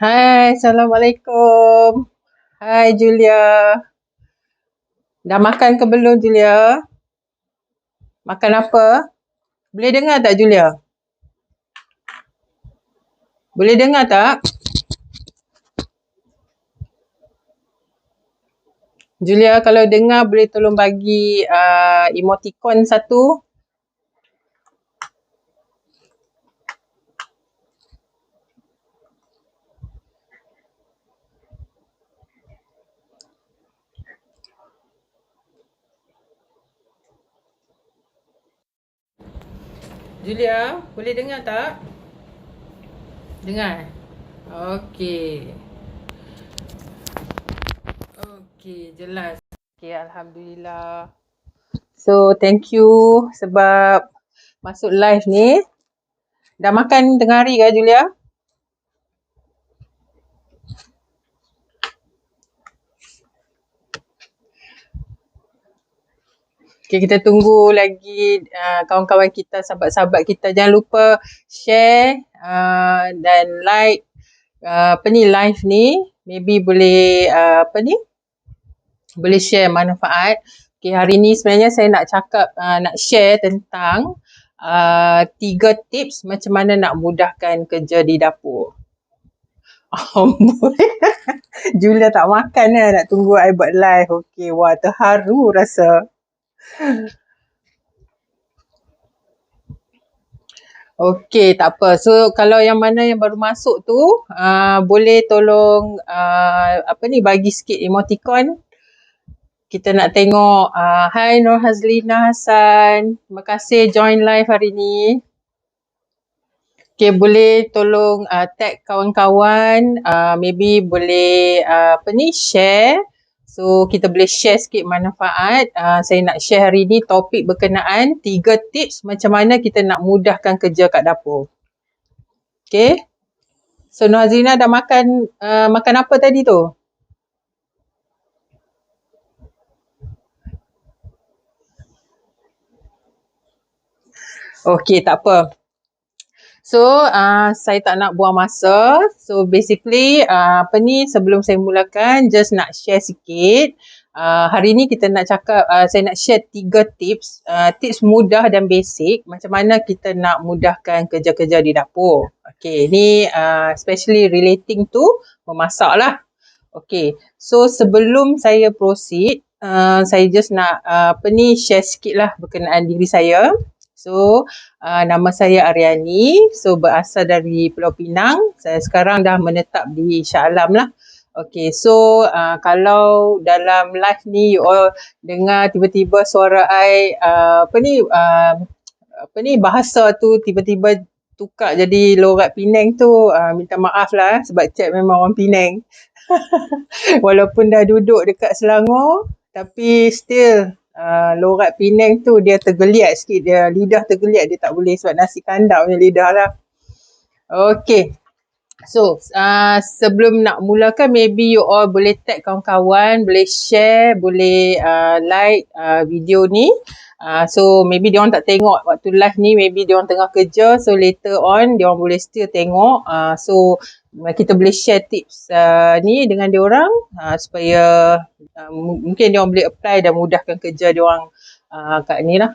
Hai, Assalamualaikum. Hai Julia. Dah makan ke belum Julia? Makan apa? Boleh dengar tak Julia? Boleh dengar tak? Julia kalau dengar boleh tolong bagi emoticon satu. Julia, boleh dengar tak? Dengar? Okey. Okey, jelas. Okey, Alhamdulillah. So, thank you sebab masuk live ni. Dah makan tengah hari ke Julia? Okay, kita tunggu lagi kawan-kawan kita, sahabat-sahabat kita. Jangan lupa share dan like live ni. Maybe boleh boleh share manfaat. Okay, hari ni sebenarnya saya nak cakap, nak share tentang 3 tips macam mana nak mudahkan kerja di dapur. Julia tak makan nak tunggu I buat live. Okay, wah terharu rasa. Okey, tak apa. So, kalau yang mana yang baru masuk tu, boleh tolong bagi sikit emoticon. Kita nak tengok. Hai Nur Hazlina Hassan. Terima kasih join live hari ni. Okey, boleh tolong tag kawan-kawan. Maybe boleh share. So, kita boleh share sikit manfaat. Saya nak share hari ni topik berkenaan 3 tips macam mana kita nak mudahkan kerja kat dapur. Okay. So, Nur Hazlina dah makan apa tadi tu? Okay, tak apa. So, saya tak nak buang masa. So, basically, sebelum saya mulakan, just nak share sikit. Hari ni kita nak cakap, saya nak share 3 tips. Tips mudah dan basic. Macam mana kita nak mudahkan kerja-kerja di dapur. Okay, ni especially relating to memasak lah. Okay, so sebelum saya proceed, saya just nak share sikit lah berkenaan diri saya. So, nama saya Aryani. So, berasal dari Pulau Pinang. Saya sekarang dah menetap di Shah Alam lah. Okay, so kalau dalam live ni you all dengar tiba-tiba suara I bahasa tu tiba-tiba tukar jadi logat Penang tu, minta maaf lah sebab chat memang orang Penang. Walaupun dah duduk dekat Selangor, tapi still logat Penang tu dia tergeliat sikit, dia lidah tergeliat, dia tak boleh sebab nasi kandar punya lidah lah. Okay. So, sebelum nak mulakan, maybe you all boleh tag kawan-kawan, boleh share, boleh like video ni. So, maybe diorang tak tengok waktu live ni, maybe diorang tengah kerja. So, later on, diorang boleh still tengok. So, kita boleh share tips ni dengan diorang supaya mungkin diorang boleh apply dan mudahkan kerja diorang kat ni lah.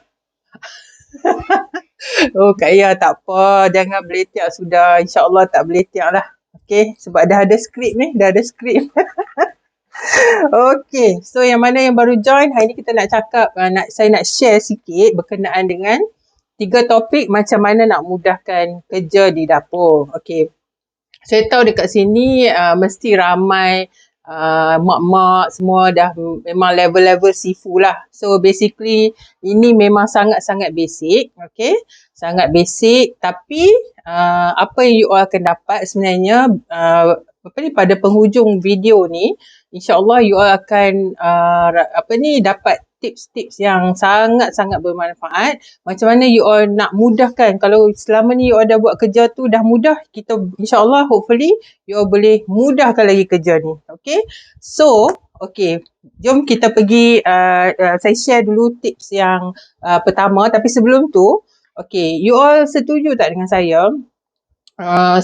Oh Kak Ya, tak apa. Jangan beletiak sudah. InsyaAllah tak beletiak lah. Okay, sebab dah ada skrip ni. Dah ada skrip. Okay, so yang mana yang baru join, hari ni kita nak cakap, saya nak share sikit berkenaan dengan 3 topik macam mana nak mudahkan kerja di dapur. Okay, saya tahu dekat sini mesti ramai mak-mak semua dah memang level-level sifu lah. So basically ini memang sangat-sangat basic. Okay, sangat basic, tapi apa yang you all akan dapat sebenarnya pada penghujung video ni, insyaAllah you all akan dapat tips-tips yang sangat-sangat bermanfaat. Macam mana you all nak mudahkan. Kalau selama ni you all dah buat kerja tu dah mudah, kita insyaAllah hopefully you all boleh mudahkan lagi kerja ni. Okay, so okay, jom kita pergi, saya share dulu tips yang pertama. Tapi sebelum tu, okay, you all setuju tak dengan saya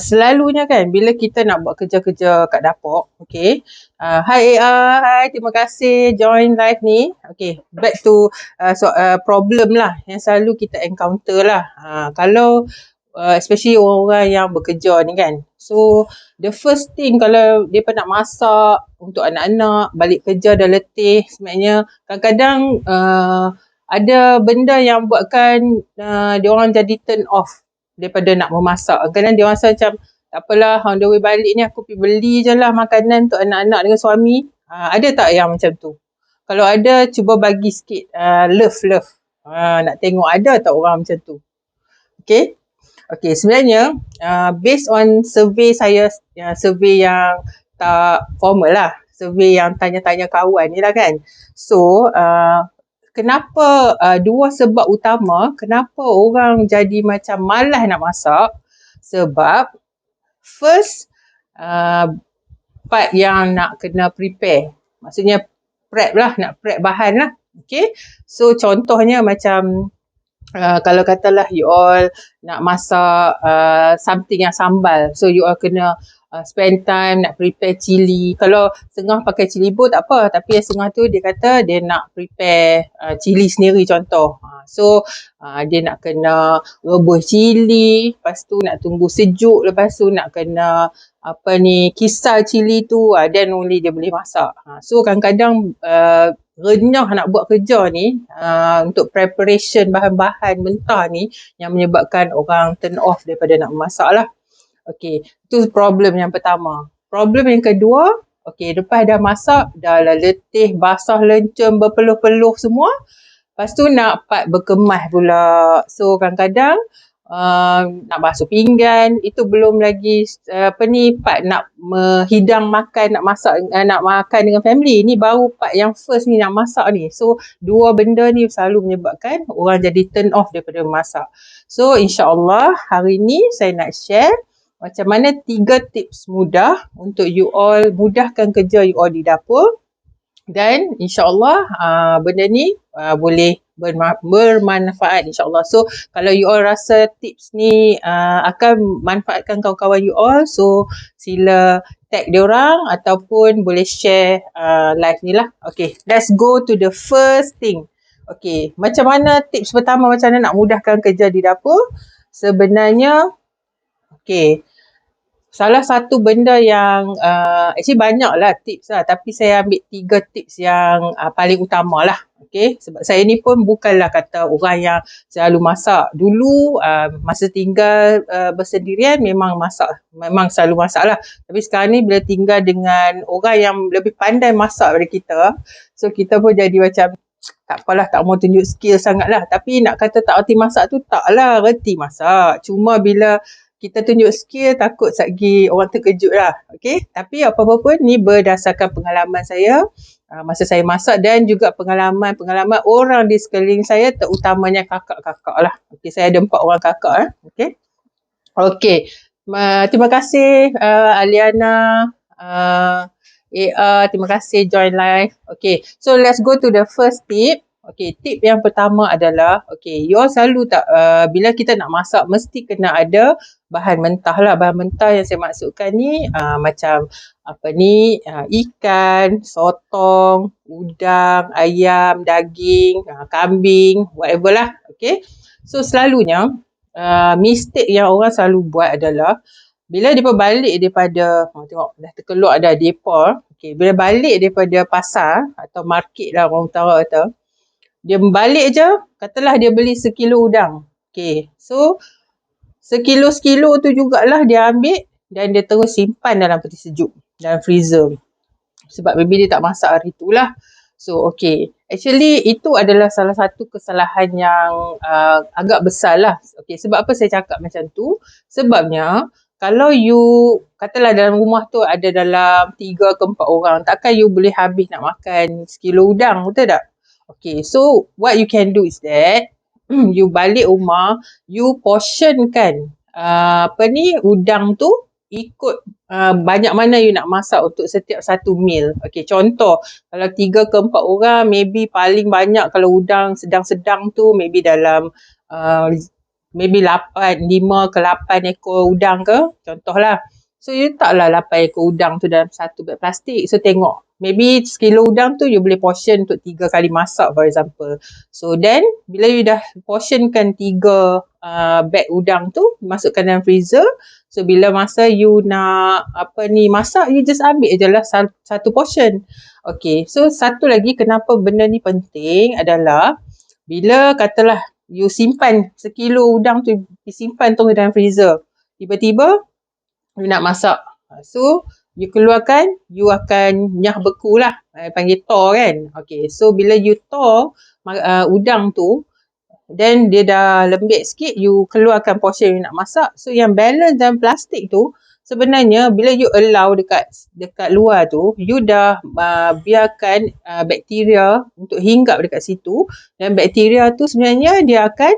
Selalunya kan bila kita nak buat kerja-kerja kat dapur, okay. Hi AA, hi, terima kasih join live ni. Okay, back to problem lah yang selalu kita encounter lah. Kalau especially orang-orang yang bekerja ni kan. So, the first thing kalau dia nak masak untuk anak-anak, balik kerja dah letih, sebenarnya kadang-kadang ada benda yang buatkan dia orang jadi turn off daripada nak memasak. Kadang dia rasa macam tak apalah, on the way balik ni aku pergi beli je lah makanan untuk anak-anak dengan suami. Ada tak yang macam tu? Kalau ada, cuba bagi sikit love. Nak tengok ada tak orang macam tu. Okay? Okay, sebenarnya based on survey saya, survey yang tak formal lah, survey yang tanya-tanya kawan ni lah kan. So, kenapa dua sebab utama kenapa orang jadi macam malas nak masak. Sebab first part yang nak kena prepare, maksudnya prep lah, nak prep bahan lah. Okay, so contohnya macam kalau katalah you all nak masak something yang sambal, so you all kena spend time nak prepare cili. Kalau Sengah pakai cili bo tak apa, tapi yang Sengah tu dia kata dia nak prepare cili sendiri contoh. So dia nak kena rebus cili, lepas tu nak tunggu sejuk, lepas tu nak kena kisar cili tu, then only dia boleh masak. So kadang-kadang renyah nak buat kerja ni untuk preparation bahan-bahan mentah ni yang menyebabkan orang turn off daripada nak memasak lah. Okay, itu problem yang pertama. Problem yang kedua, okay, lepas dah masak, dah lah letih, basah lencem, berpeluh-peluh semua. Lepas tu nak part berkemas pula. So kadang-kadang nak basuh pinggan, itu belum lagi part nak hidang makan, nak masak, nak makan dengan family. Ni baru part yang first ni nak masak ni. So dua benda ni selalu menyebabkan orang jadi turn off daripada masak. So insyaAllah hari ni saya nak share macam mana 3 tips mudah untuk you all mudahkan kerja you all di dapur. Dan insyaAllah benda ni boleh bermanfaat insyaAllah. So kalau you all rasa tips ni akan manfaatkan kawan-kawan you all, so sila tag diorang ataupun boleh share live ni lah. Okay, let's go to the first thing. Okay, macam mana tips pertama, macam mana nak mudahkan kerja di dapur? Sebenarnya, okay, salah satu benda yang actually banyak lah tips lah, tapi saya ambil 3 tips yang paling utama lah. Okay, sebab saya ni pun bukanlah kata orang yang selalu masak. Dulu masa tinggal bersendirian memang selalu masak lah. Tapi sekarang ni bila tinggal dengan orang yang lebih pandai masak daripada kita, so kita pun jadi macam tak apalah, tak mau tunjuk skill sangat lah. Tapi nak kata tak reti masak tu, taklah, reti masak. Cuma bila kita tunjuk skill, takut sagi orang terkejut lah. Okay? Tapi apa-apa pun ni berdasarkan pengalaman saya masa saya masak dan juga pengalaman orang di sekeliling saya, terutamanya kakak-kakak lah. Okay, saya ada 4 orang kakak. Okay. Okay. Terima kasih Aliana, terima kasih join live. Okay, so let's go to the first tip. Okay, tip yang pertama adalah, okay, you all selalu tak, bila kita nak masak, mesti kena ada bahan mentah lah. Bahan mentah yang saya maksudkan ni, macam ikan, sotong, udang, ayam, daging, kambing, whatever lah. Okay, so selalunya, mistake yang orang selalu buat adalah, bila dia balik daripada, tengok dah terkeluar dah depa, okay, bila balik daripada pasar atau market lah orang utara kata, dia balik je, katalah dia beli 1 kilo udang. Okay, so 1 kilo tu jugalah dia ambil dan dia terus simpan dalam peti sejuk, dalam freezer. Sebab maybe dia tak masak hari tu lah. So okay, actually itu adalah salah satu kesalahan yang agak besar lah. Okay, sebab apa saya cakap macam tu? Sebabnya kalau you, katalah dalam rumah tu ada dalam 3 ke 4 orang, takkan you boleh habis nak makan 1 kilo udang, betul tak? Okay, so what you can do is that you balik rumah, you portionkan udang tu ikut banyak mana you nak masak untuk setiap satu meal. Okay, contoh kalau 3 ke 4 orang, maybe paling banyak kalau udang sedang-sedang tu maybe dalam maybe 5 ke 8 ekor udang ke, contohlah. So you letaklah 8 ekor udang tu dalam satu beg plastik. So tengok, maybe sekilo udang tu you boleh portion untuk 3 kali masak for example. So then bila you dah portionkan 3 beg udang tu, masukkan dalam freezer. So bila masa you nak masak, you just ambil je lah satu portion. Okay, so satu lagi kenapa benda ni penting adalah bila katalah you simpan sekilo udang tu, disimpan tu dalam freezer, tiba-tiba you nak masak. So you keluarkan, you akan nyah beku lah, panggil thaw kan. Okay, so bila you thaw udang tu, then dia dah lembik sikit, you keluarkan portion you nak masak. So yang balance dalam plastik tu, sebenarnya bila you allow dekat luar tu, you dah biarkan bakteria untuk hinggap dekat situ, dan bakteria tu sebenarnya dia akan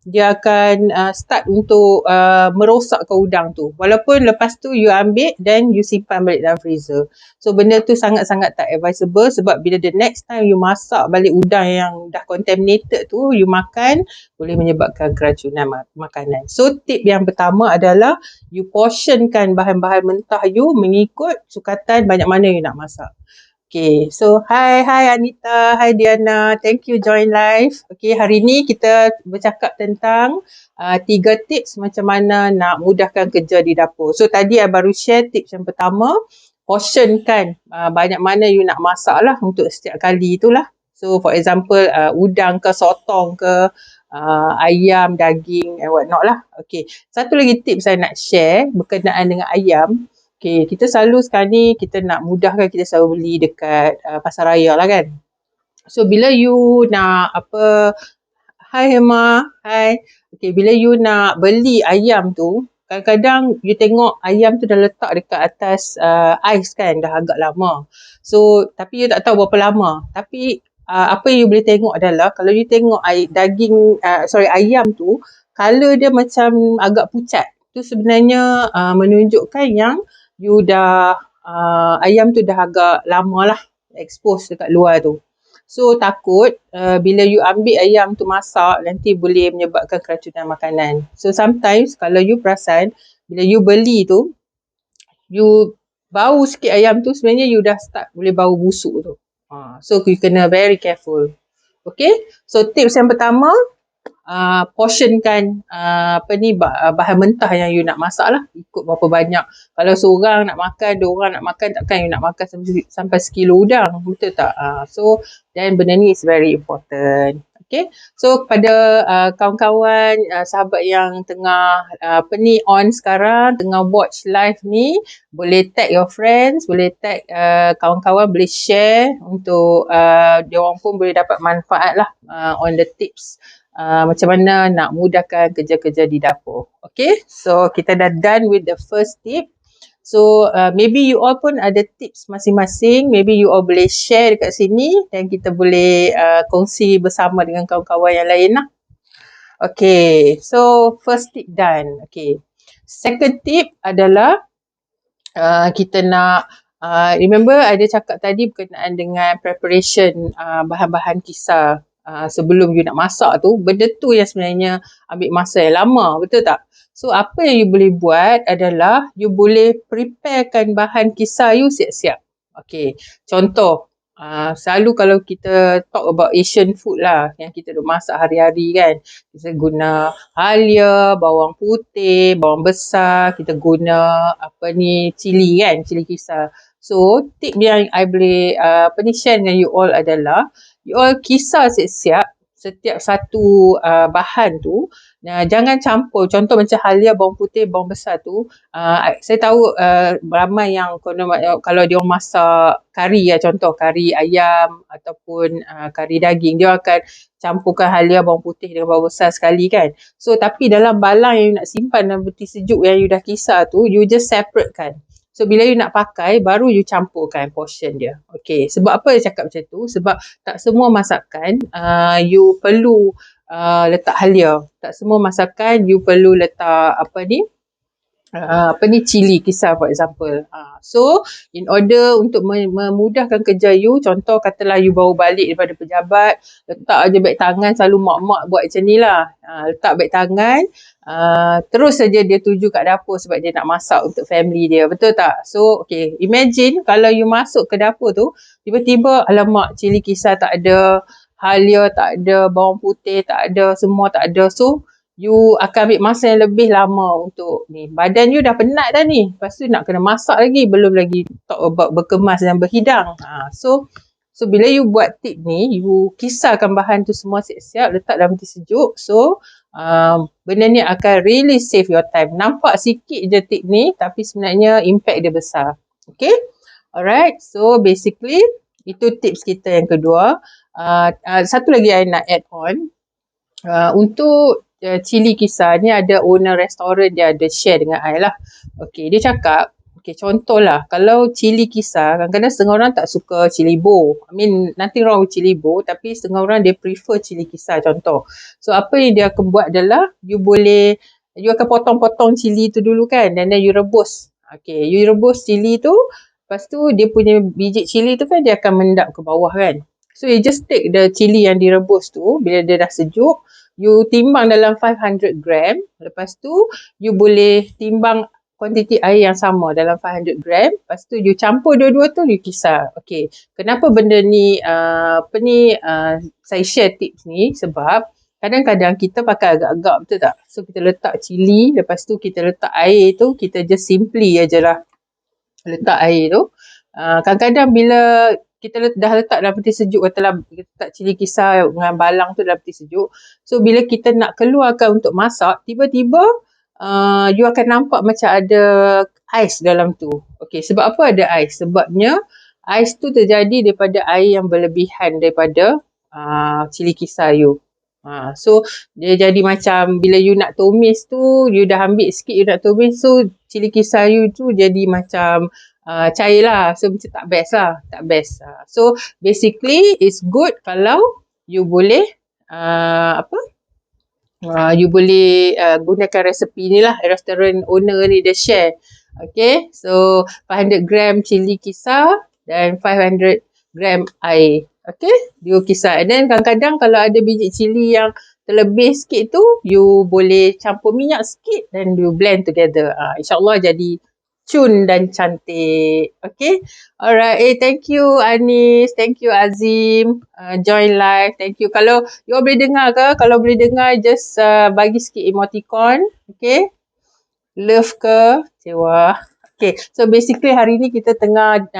dia akan start untuk merosakkan udang tu. Walaupun lepas tu you ambil dan you simpan balik dalam freezer. So benda tu sangat-sangat tak advisable, sebab bila the next time you masak balik udang yang dah contaminated tu, you makan, boleh menyebabkan keracunan makanan. So tip yang pertama adalah you portionkan bahan-bahan mentah you mengikut sukatan banyak mana you nak masak. Okay, so hi Anita, hi Diana, thank you join live. Okay, hari ni kita bercakap tentang 3 tips macam mana nak mudahkan kerja di dapur. So tadi I baru share tips yang pertama, portionkan banyak mana you nak masak lah untuk setiap kali itulah. So for example, udang ke, sotong ke, ayam, daging and what not lah. Okay, satu lagi tips saya nak share berkenaan dengan ayam. Okay, kita selalu sekarang ni kita nak mudahkan, kita selalu beli dekat pasar raya lah kan. So bila you nak hi Hema, hi. Okay, bila you nak beli ayam tu, kadang-kadang you tengok ayam tu dah letak dekat atas ais kan, dah agak lama. So tapi you tak tahu berapa lama. Tapi apa you boleh tengok adalah kalau you tengok ayam tu, colour dia macam agak pucat. Tu sebenarnya menunjukkan yang you dah ayam tu dah agak lama lah expose dekat luar tu. So takut bila you ambil ayam tu masak, nanti boleh menyebabkan keracunan makanan. So sometimes kalau you perasan, bila you beli tu, you bau sikit ayam tu, sebenarnya you dah start boleh bau busuk tu. So you kena very careful. Okay, so tips yang pertama, portionkan bahan mentah yang you nak masak lah, ikut berapa banyak. Kalau seorang nak makan, 2 orang nak makan, takkan you nak makan sampai sekilo udang, betul tak? So dan benda ni is very important. Okay, so kepada kawan-kawan, sahabat yang tengah on sekarang, tengah watch live ni, boleh tag your friends, boleh tag kawan-kawan, boleh share untuk diorang pun boleh dapat manfaat lah on the tips macam mana nak mudahkan kerja-kerja di dapur. Okay, so kita dah done with the first tip. So maybe you all pun ada tips masing-masing, maybe you all boleh share dekat sini dan kita boleh kongsi bersama dengan kawan-kawan yang lain lah. Okay, so first tip done. Okay, second tip adalah kita nak remember ada cakap tadi berkenaan dengan preparation bahan-bahan kisar sebelum you nak masak tu. Benda tu yang sebenarnya ambil masa yang lama, betul tak? So apa yang you boleh buat adalah you boleh preparekan bahan kisar you siap-siap. Okay, contoh selalu kalau kita talk about Asian food lah, yang kita duk masak hari-hari kan, kita guna halia, bawang putih, bawang besar, kita guna cili kan, cili kisar. So tip yang I boleh share dengan you all adalah you all kisar siap-siap setiap satu bahan tu. Jangan campur. Contoh macam halia, bawang putih, bawang besar tu. Saya tahu ramai yang kalau dia masak kari ya, contoh kari ayam ataupun kari daging, dia akan campurkan halia, bawang putih dengan bawang besar sekali kan. So tapi dalam balang yang you nak simpan dalam peti sejuk yang you dah kisar tu, you just separate kan. So bila you nak pakai, baru you campurkan portion dia. Okay, sebab apa saya cakap macam tu? Sebab tak semua masakan you perlu letak halia. Tak semua masakan you perlu letak cili kisar for example. So in order untuk memudahkan kerja you, contoh katalah you baru balik daripada pejabat, letak aja beg tangan, selalu mak-mak buat macam ni lah. Letak beg tangan, terus saja dia tuju kat dapur sebab dia nak masak untuk family dia, betul tak? So okay, imagine kalau you masuk ke dapur tu, tiba-tiba alamak cili kisar tak ada, halia tak ada, bawang putih tak ada, semua tak ada. So you akan ambil masa yang lebih lama untuk ni. Badan you dah penat dah ni. Lepas tu nak kena masak lagi. Belum lagi talk about berkemas dan berhidang. So bila you buat tip ni, you kisarkan bahan tu semua siap-siap, letak dalam peti sejuk. So benda ni akan really save your time. Nampak sikit je tip ni, tapi sebenarnya impact dia besar. Okay? Alright. So basically, itu tips kita yang kedua. Satu lagi I nak add on. Untuk cili kisar ni, ada owner restoran dia ada share dengan I lah. Okay, dia cakap, okay, contohlah kalau cili kisar, kadang-kadang setengah orang tak suka cili bo. I mean, nothing wrong with cili bo, tapi setengah orang dia prefer cili kisar contoh. So apa yang dia akan buat adalah, you akan potong-potong cili tu dulu kan, dan then you rebus. Okay, you rebus cili tu, lepas tu dia punya biji cili tu kan dia akan mendap ke bawah kan. So you just take the cili yang direbus tu, bila dia dah sejuk, you timbang dalam 500 gram. Lepas tu, you boleh timbang kuantiti air yang sama dalam 500 gram. Lepas tu, you campur dua-dua tu, you kisar. Okay. Kenapa benda ni, saya share tips ni? Sebab, kadang-kadang kita pakai agak-agak, betul tak? So, kita letak cili, lepas tu kita letak air tu, kita just simply je lah letak air tu. Kadang-kadang bila kita dah letak dalam peti sejuk, katalah kita letak cili kisar dengan balang tu dalam peti sejuk. So, bila kita nak keluarkan untuk masak, tiba-tiba you akan nampak macam ada ais dalam tu. Okay, sebab apa ada ais? Sebabnya ais tu terjadi daripada air yang berlebihan daripada cili kisar you. So, dia jadi macam bila you nak tumis tu, you dah ambil sikit you nak tumis, so cili kisar you tu jadi macam cair lah. So macam tak best lah. Tak best. So basically it's good kalau you boleh you boleh gunakan resepi ni lah. Restoran owner ni dia share. Okay. So 500 gram cili kisar dan 500 gram air. Okay. You kisar. And then kadang-kadang kalau ada biji cili yang terlebih sikit tu, you boleh campur minyak sikit dan you blend together. InsyaAllah jadi cun dan cantik. Okay. Alright. Thank you Anis. Thank you Azim. Join live. Thank you. Kalau you boleh dengar ke? Kalau boleh dengar, just bagi sikit emoticon. Okay. Love ke? Cewa. Okay. So basically hari ni kita tengah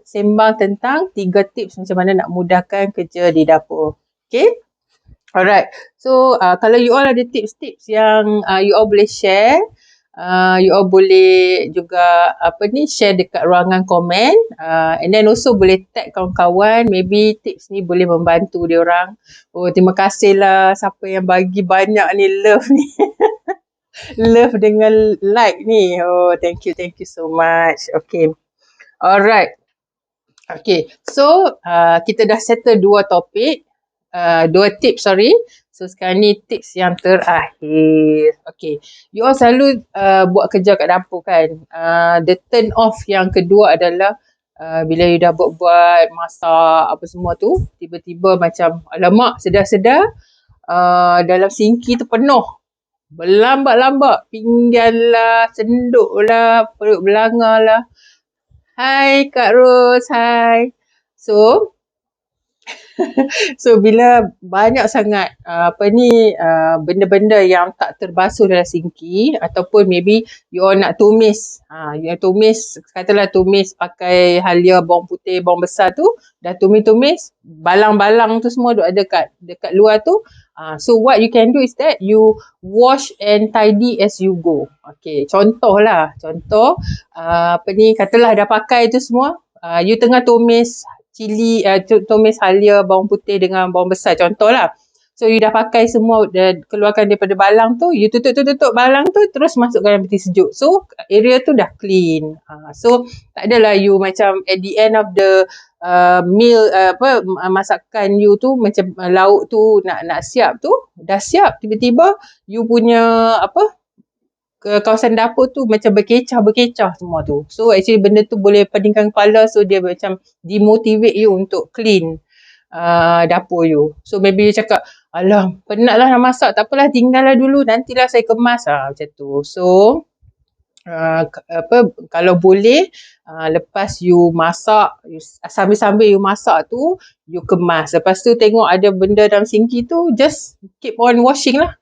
sembang tentang 3 tips macam mana nak mudahkan kerja di dapur. Okay. Alright. So kalau you all ada tips-tips yang you all boleh share, you all boleh juga share dekat ruangan komen, and then also boleh tag kawan-kawan, maybe tips ni boleh membantu dia orang. Oh, terima kasih lah siapa yang bagi banyak ni love ni. Love dengan like ni. Oh, thank you so much. Okay. Alright. Okay. So kita dah settle 2 topik, 2 tips, sorry. So sekarang ni tips yang terakhir. Okay. You all selalu buat kerja kat dapur kan. The turn off yang kedua adalah bila you dah buat masak apa semua tu, tiba-tiba macam alamak sedar-sedar dalam sinki tu penuh. Berlambak-lambak. Pinggan lah, senduk lah, perut belanga lah. Hai Kak Ros, hai. So bila banyak sangat benda-benda yang tak terbasuh dalam sinki, ataupun maybe you all nak tumis, katalah tumis pakai halia bawang putih, bawang besar tu, dah tumis-tumis, balang-balang tu semua ada dekat luar tu. So what you can do is that you wash and tidy as you go. Okay, contoh katalah dah pakai tu semua, you tengah tumis tumis halia bawang putih dengan bawang besar contohlah. So you dah pakai semua, dah keluarkan daripada balang tu, you tutup balang tu, terus masukkan dalam peti sejuk. So area tu dah clean. So tak adalah you macam at the end of the meal, masakan you tu, macam lauk tu nak siap tu, dah siap, tiba-tiba you punya kawasan dapur tu macam berkecah semua tu. So actually benda tu boleh peningkan kepala, so dia macam demotivate you untuk clean dapur you. So maybe you cakap, alah penat lah nak masak, tak apalah tinggallah dulu, nantilah saya kemas macam tu. So kalau boleh lepas you masak, sambil-sambil you masak tu you kemas. Lepas tu tengok ada benda dalam sinki tu, just keep on washing lah.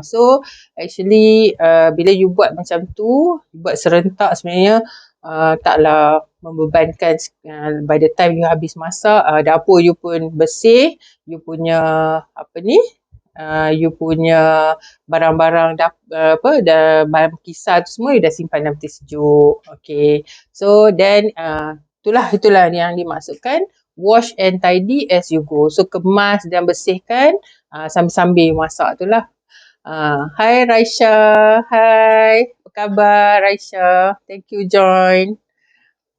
So actually bila you buat macam tu, you buat serentak sebenarnya taklah membebankan. By the time you habis masak, dapur you pun bersih, you punya you punya barang-barang barang kisar tu semua you dah simpan dalam peti sejuk. Okay, so then itulah yang dimaksudkan wash and tidy as you go. So kemas dan bersihkan sambil-sambil masak tu lah. Hi Raisha, hi, apa khabar Raisha? Thank you join.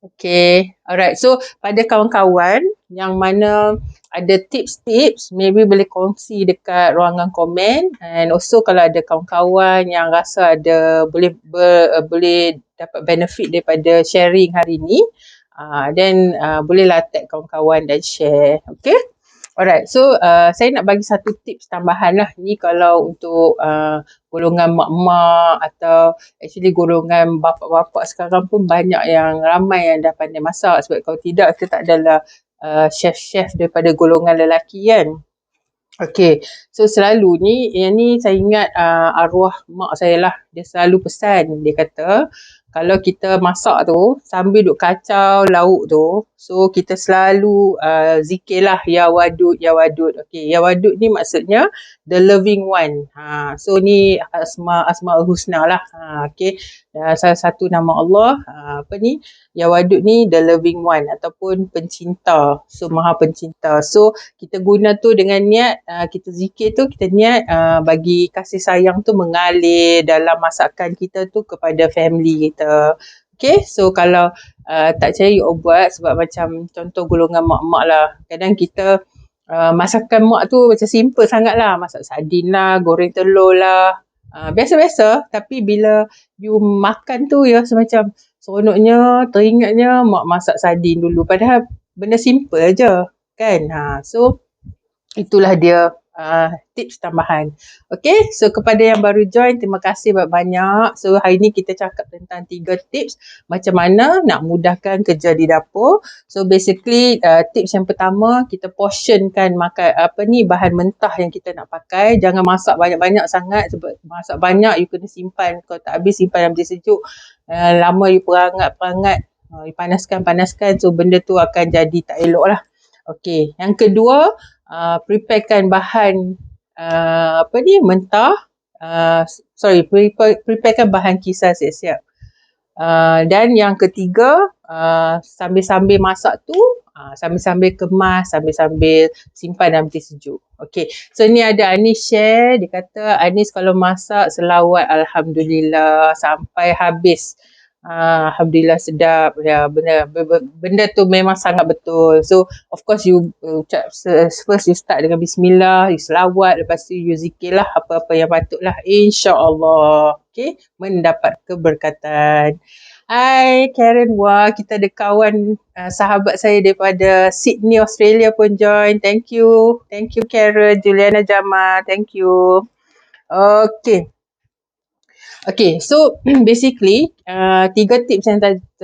Okay, alright. So pada kawan-kawan yang mana ada tips-tips, maybe boleh kongsi dekat ruangan komen. And also kalau ada kawan-kawan yang rasa ada boleh dapat benefit daripada sharing hari ni, then bolehlah tag kawan-kawan dan share. Okay. Alright, so saya nak bagi satu tips tambahan lah. Ni kalau untuk golongan mak-mak atau actually golongan bapak-bapak sekarang pun banyak yang ramai yang dah pandai masak. Sebab kalau tidak kita tak adalah chef-chef daripada golongan lelaki kan. Okay, so selalu yang ni saya ingat arwah mak saya lah. Dia selalu pesan, dia kata kalau kita masak tu sambil duk kacau lauk tu, so kita selalu zikirlah ya wadud, ya wadud. Okay, ya wadud ni maksudnya the loving one. So ni asmaul husna lah. Okay, salah satu nama Allah ya wadud ni the loving one ataupun pencinta. So maha pencinta. So kita guna tu dengan niat, kita zikir tu kita niat bagi kasih sayang tu mengalir dalam masakan kita tu kepada family kita. Okay, so kalau tak percaya you buat, sebab macam contoh golongan mak-mak lah. Kadang kita masakan mak tu macam simple sangat lah. Masak sardin lah, goreng telur lah. Biasa-biasa, tapi bila you makan tu ya semacam seronoknya, teringatnya mak masak sardin dulu. Padahal benda simple aja kan. So itulah dia tips tambahan. Okay, so kepada yang baru join, terima kasih banyak-banyak. So hari ni kita cakap tentang 3 tips macam mana nak mudahkan kerja di dapur. So basically tips yang pertama, kita portionkan bahan mentah yang kita nak pakai. Jangan masak banyak-banyak sangat, sebab masak banyak you kena simpan. Kalau tak habis simpan dalam peti sejuk, lama you perangat, you panaskan, so benda tu akan jadi tak elok lah. Okay, yang kedua, preparekan bahan mentah, preparekan bahan kisar siap-siap. Dan yang ketiga, sambil-sambil masak tu, sambil-sambil kemas, sambil-sambil simpan dalam peti sejuk. Okay, so ni ada Anis share, dia kata Anis kalau masak selawat Alhamdulillah sampai habis. Alhamdulillah sedap ya, benda tu memang sangat betul. So of course you first you start dengan bismillah, you selawat, lepas tu you zikir lah apa-apa yang patutlah, insya-Allah mendapat keberkatan. Hai Karen, wah kita ada kawan sahabat saya daripada Sydney Australia pun join. Thank you Karen, Juliana Jamal, thank you. Okay, so basically 3 tips yang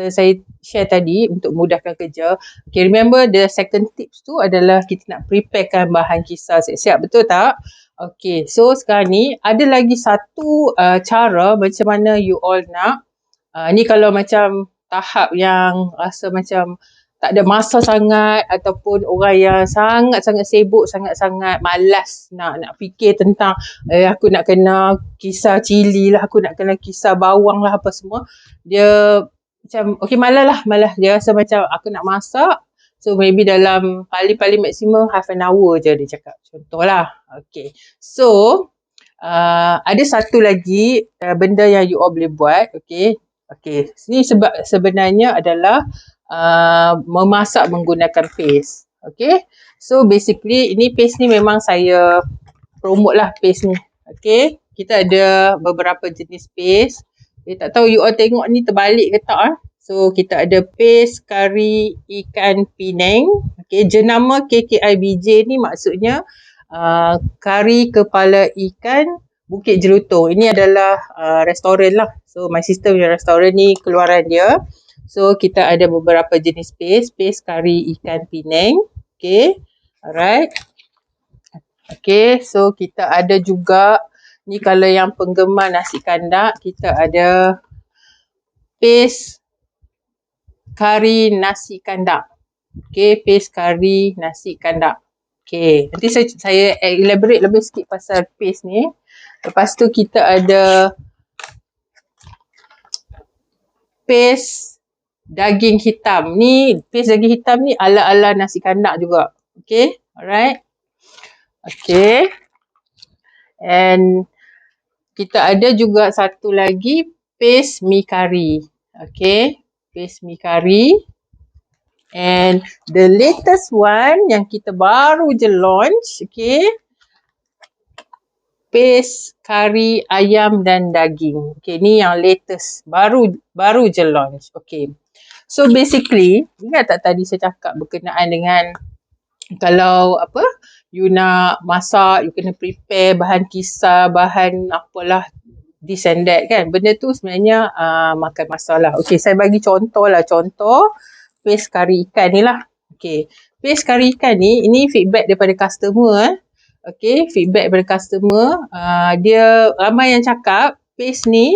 saya share tadi untuk mudahkan kerja. Okay, remember the second tips tu adalah kita nak preparekan bahan kisar siap-siap, betul tak? Okay, so sekarang ni ada lagi satu cara macam mana you all nak. Ni kalau macam tahap yang rasa macam tak ada masa sangat, ataupun orang yang sangat-sangat sibuk, sangat-sangat malas nak fikir tentang aku nak kena kisar cili lah, aku nak kena kisar bawang lah, apa semua. Dia macam malas. Dia rasa macam aku nak masak, so maybe dalam paling maksimum half an hour je dia cakap, contohlah. Okay, so ada satu lagi benda yang you all boleh buat. Okay, ni sebab sebenarnya adalah memasak menggunakan paste. Okay, so basically ini paste ni memang saya promote lah paste ni. Okay, kita ada beberapa jenis paste. Tak tahu you all tengok ni terbalik ke tak. So kita ada paste kari ikan Penang. Okay, jenama KKIBJ ni maksudnya kari kepala ikan Bukit Jelutong. Ini adalah restoran lah. So my sister punya restoran ni keluaran dia. So kita ada beberapa jenis paste. Paste kari ikan Penang. Okay, alright. Okay, so kita ada juga ni kalau yang penggemar nasi kandak, kita ada paste kari nasi kandak. Okay, paste kari nasi kandak. Okay, nanti saya elaborate lebih sikit pasal paste ni. Lepas tu kita ada paste daging hitam. Ni paste daging hitam ni ala-ala nasi kandak juga. Okay, alright. Okay. And kita ada juga satu lagi paste mi kari. Okay, paste mi kari. And the latest one yang kita baru je launch, okay, paste kari ayam dan daging. Okay, ni yang latest, baru je launch. Okay, so basically, ingat tak tadi saya cakap berkenaan dengan kalau apa, you nak masak, you kena prepare bahan kisar, bahan apalah, this and that kan. Benda tu sebenarnya makan masa lah. Okay, saya bagi contoh lah. Contoh paste kari ikan ni lah. Okay, paste kari ikan ni, ini feedback daripada customer. Okay, feedback daripada customer. Dia ramai yang cakap paste ni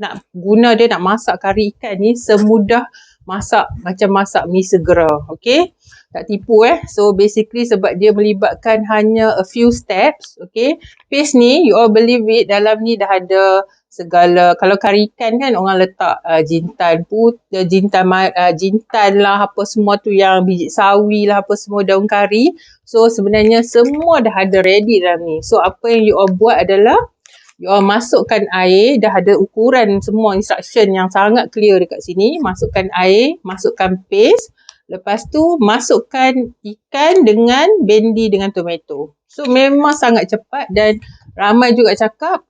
nak guna dia nak masak kari ikan ni semudah masak macam masak mi segera. Okay, tak tipu So basically sebab dia melibatkan hanya a few steps. Okay, paste ni you all believe it, dalam ni dah ada segala. Kalau kari ikan kan orang letak jintan putih, jintan lah, apa semua tu, yang biji sawi lah, apa semua, daun kari. So sebenarnya semua dah ada ready dalam ni. So apa yang you all buat adalah you all masukkan air, dah ada ukuran semua, instruction yang sangat clear dekat sini. Masukkan air, masukkan paste. Lepas tu masukkan ikan dengan bendi dengan tomato. So memang sangat cepat dan ramai juga cakap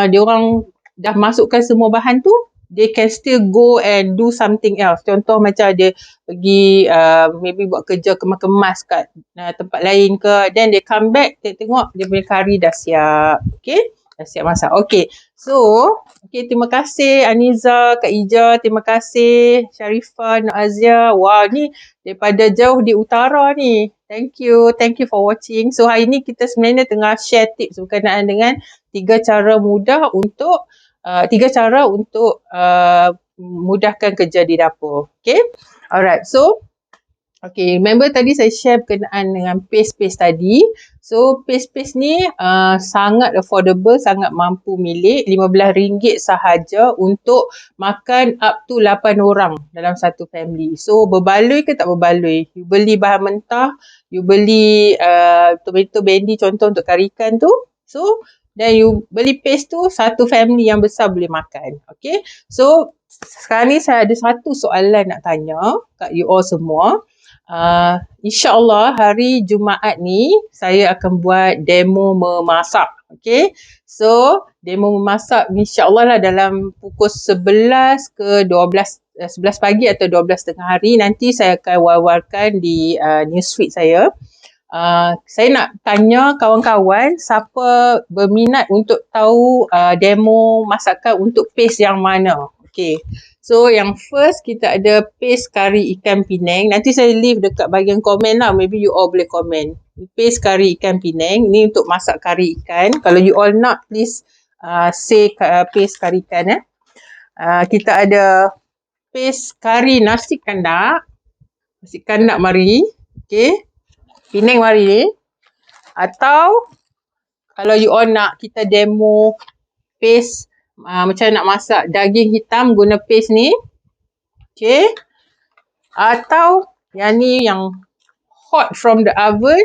dia orang dah masukkan semua bahan tu, they can still go and do something else. Contoh macam dia pergi maybe buat kerja kemas-kemas kat tempat lain ke, then they come back, tengok dia punya kari dah siap. Okay, dah siap masak. Okay, so okay, terima kasih Aniza, Kak Ija, terima kasih Sharifah, Nur Azia. Wah, ni daripada jauh di utara ni. Thank you for watching. So hari ni kita sebenarnya tengah share tips berkenaan dengan 3 cara untuk mudahkan kerja di dapur. Okay, alright. So okay, remember tadi saya share berkenaan dengan paste tadi. So paste ni sangat affordable, sangat mampu milik, RM15 sahaja untuk makan up to 8 orang dalam satu family. So berbaloi ke tak berbaloi? You beli bahan mentah, you beli tomato bendi contoh untuk kari ikan tu. So dan you beli paste tu, satu family yang besar boleh makan. Okay, so sekarang ni saya ada satu soalan nak tanya kat you all semua. InsyaAllah hari Jumaat ni saya akan buat demo memasak. Okay, so demo memasak insyaAllah lah dalam pukul 11 ke 12, 11 pagi atau 12 tengah hari. Nanti saya akan wawarkan di newsfeed saya. Saya nak tanya kawan-kawan siapa berminat untuk tahu demo masakan untuk paste yang mana. Okay, so yang first kita ada paste kari ikan Penang. Nanti saya leave dekat bahagian komen lah, maybe you all boleh komen. Paste kari ikan Penang ni untuk masak kari ikan. Kalau you all nak, please say paste kari ikan. Kita ada paste kari nasi kandak. Nasi kandak mari. Okay, Penang mari ni. Atau kalau you all nak kita demo paste macam nak masak daging hitam guna paste ni. Okay, atau yang ni yang hot from the oven,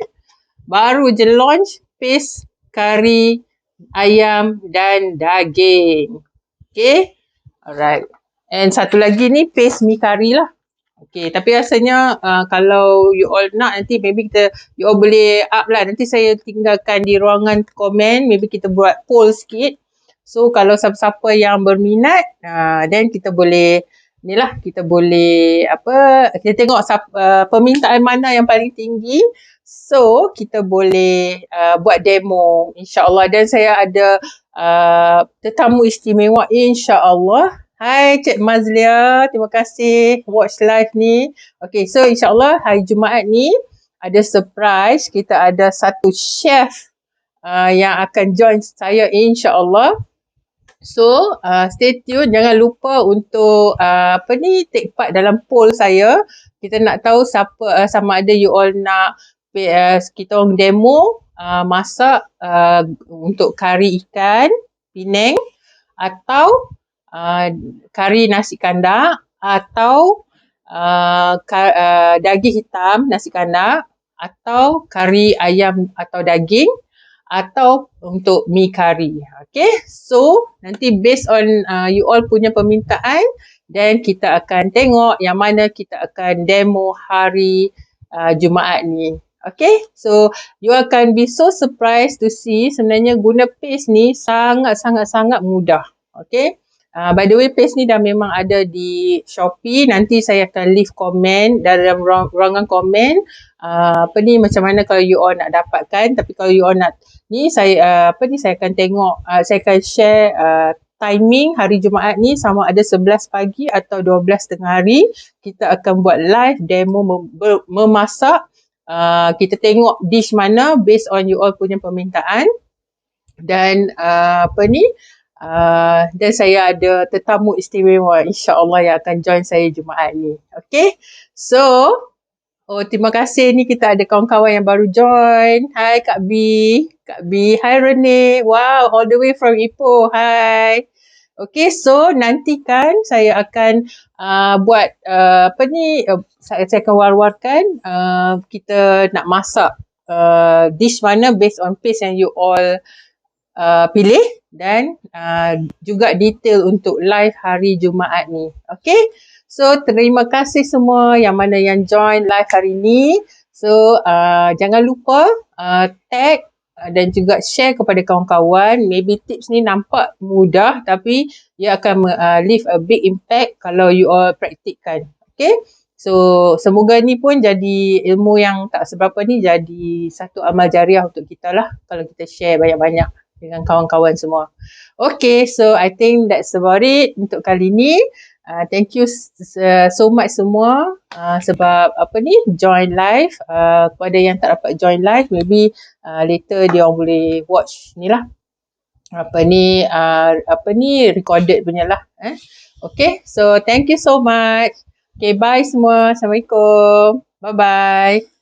baru je launch, paste kari ayam dan daging. Okay, alright. And satu lagi ni paste mi kari lah. Okay, tapi rasanya kalau you all nak, nanti maybe you all boleh up lah. Nanti saya tinggalkan di ruangan komen, maybe kita buat poll sikit. So kalau siapa-siapa yang berminat, then kita boleh kita boleh kita tengok permintaan mana yang paling tinggi. So kita boleh buat demo, insya-Allah. Dan saya ada tetamu istimewa, insya-Allah. Hai Cik Mazlia, terima kasih watch live ni. Okay, so insya-Allah hari Jumaat ni ada surprise. Kita ada satu chef yang akan join saya, insya-Allah. So stay tune, jangan lupa untuk take part dalam poll saya. Kita nak tahu siapa sama ada you all nak kita orang demo masak untuk kari ikan Penang, atau kari nasi kandar, atau daging hitam nasi kandar, atau kari ayam atau daging, atau untuk mi kari. Okay, so nanti based on you all punya permintaan, dan kita akan tengok yang mana kita akan demo hari Jumaat ni. Okay, so you akan be so surprised to see sebenarnya guna paste ni sangat mudah. Okay, by the way, paste ni dah memang ada di Shopee. Nanti saya akan leave komen dalam ruangan komen macam mana kalau you all nak dapatkan. Tapi kalau you all nak ni, saya saya akan tengok, saya akan share timing hari Jumaat ni, sama ada 11 pagi atau 12 tengah hari. Kita akan buat live demo memasak. Kita tengok dish mana based on you all punya permintaan. Dan dan saya ada tetamu istimewa, insya-Allah, yang akan join saya Jumaat ni. Okay, so terima kasih, ni kita ada kawan-kawan yang baru join. Hai Kak B, hai Rene, wow, all the way from Ipoh, hai. Okay, so nantikan saya akan buat saya akan war-warkan kita nak masak dish mana based on paste yang you all pilih, dan juga detail untuk live hari Jumaat ni. Okay, so terima kasih semua yang mana yang join live hari ni. So jangan lupa tag dan juga share kepada kawan-kawan. Maybe tips ni nampak mudah, tapi ia akan leave a big impact kalau you all praktikkan. Okay, so semoga ni pun jadi ilmu yang tak seberapa ni, jadi satu amal jariah untuk kita lah kalau kita share banyak-banyak dengan kawan-kawan semua. Okay, so I think that's about it untuk kali ni. Thank you so much semua sebab join live. Kepada yang tak dapat join live, maybe later dia orang boleh watch ni lah, recorded punya lah. Okay, so thank you so much. Okay, bye semua. Assalamualaikum. Bye bye.